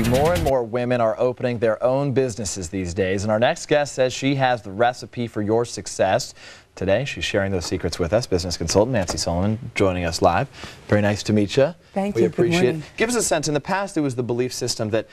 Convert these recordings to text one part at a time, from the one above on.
Nancy. More and more women are opening their own businesses these days, and our next guest says she has the recipe for your success. Today, she's sharing those secrets with us. Business consultant Nancy Solomon joining us live. Very nice to meet you. Thank you. We appreciate it. Give us a sense. In the past, it was the belief system that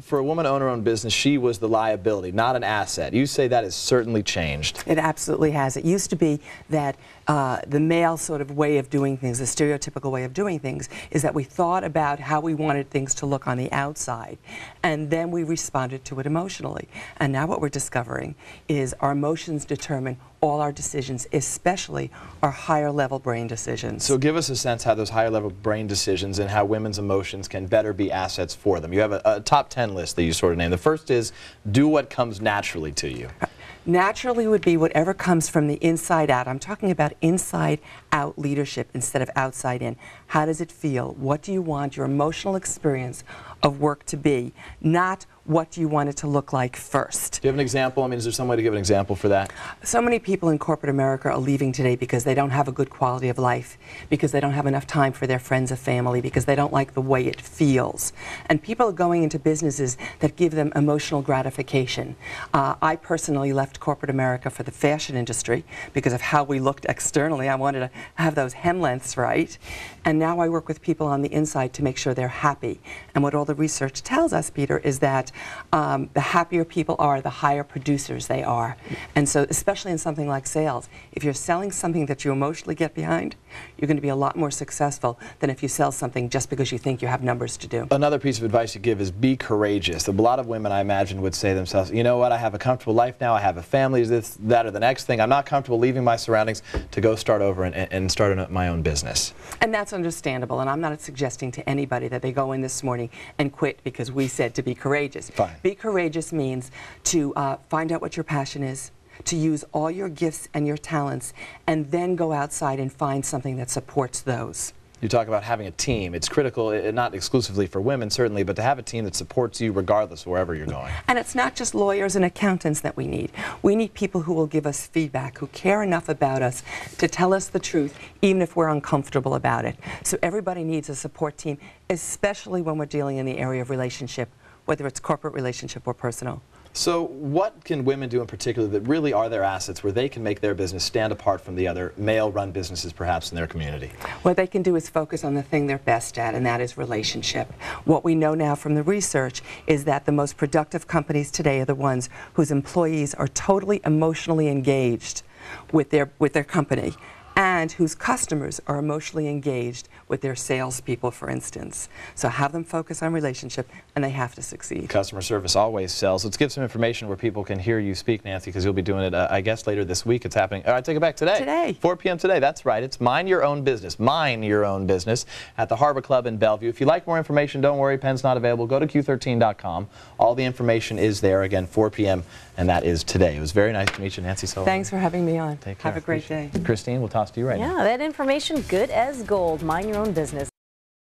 for a woman to own her own business, she was the liability, not an asset. You say that has certainly changed. It absolutely has. It used to be that the male sort of way of doing things, the stereotypical way of doing things, is that we thought about how we wanted things to look on the outside, and then we responded to it emotionally. And now what we're discovering is our emotions determine all our decisions, especially our higher level brain decisions. So give us a sense how those higher level brain decisions and how women's emotions can better be assets for them. You have a top 10 list that you sort of named. The first is do what comes naturally to you. Naturally would be whatever comes from the inside out. I'm talking about inside out leadership instead of outside in. How does it feel? What do you want your emotional experience of work to be? Not what do you want it to look like first. Do you have an example? I mean, is there some way to give an example for that? So many people in corporate America are leaving today because they don't have a good quality of life, because they don't have enough time for their friends or family, because they don't like the way it feels. And people are going into businesses that give them emotional gratification. I personally left corporate America for the fashion industry because of how we looked externally. I wanted to have those hem lengths right. And now I work with people on the inside to make sure they're happy. And what all the research tells us, Peter, is that the happier people are, the higher producers they are. And so, especially in something like sales, if you're selling something that you emotionally get behind, you're going to be a lot more successful than if you sell something just because you think you have numbers to do. Another piece of advice you give is be courageous. A lot of women, I imagine, would say to themselves, you know what, I have a comfortable life now, I have a family, this, that, or the next thing. I'm not comfortable leaving my surroundings to go start over and start my own business. And that's understandable, and I'm not suggesting to anybody that they go in this morning and quit because we said to be courageous. Fine. Be courageous means to find out what your passion is, to use all your gifts and your talents, and then go outside and find something that supports those. You talk about having a team. It's critical, not exclusively for women, certainly, but to have a team that supports you regardless of wherever you're going. And it's not just lawyers and accountants that we need. We need people who will give us feedback, who care enough about us to tell us the truth, even if we're uncomfortable about it. So everybody needs a support team, especially when we're dealing in the area of relationship, whether it's corporate relationship or personal. So what can women do in particular that really are their assets where they can make their business stand apart from the other male-run businesses perhaps in their community? What they can do is focus on the thing they're best at, and that is relationship. What we know now from the research is that the most productive companies today are the ones whose employees are totally emotionally engaged with their company, and whose customers are emotionally engaged with their salespeople, for instance. So have them focus on relationship, and they have to succeed. Customer service always sells. Let's give some information where people can hear you speak, Nancy, because you'll be doing it, I guess, later this week. It's happening. I take it back today. Today. 4 p.m. today. That's right. It's Mind Your Own Business. Mind Your Own Business at the Harbor Club in Bellevue. If you'd like more information, don't worry. Pen's not available. Go to Q13.com. All the information is there. Again, 4 p.m. and that is today. It was very nice to meet you, Nancy Solomon. Thanks for having me on. Take care. Have a great day. Christine, we'll toss to you right now. Yeah, that information good as gold. Mind your own business.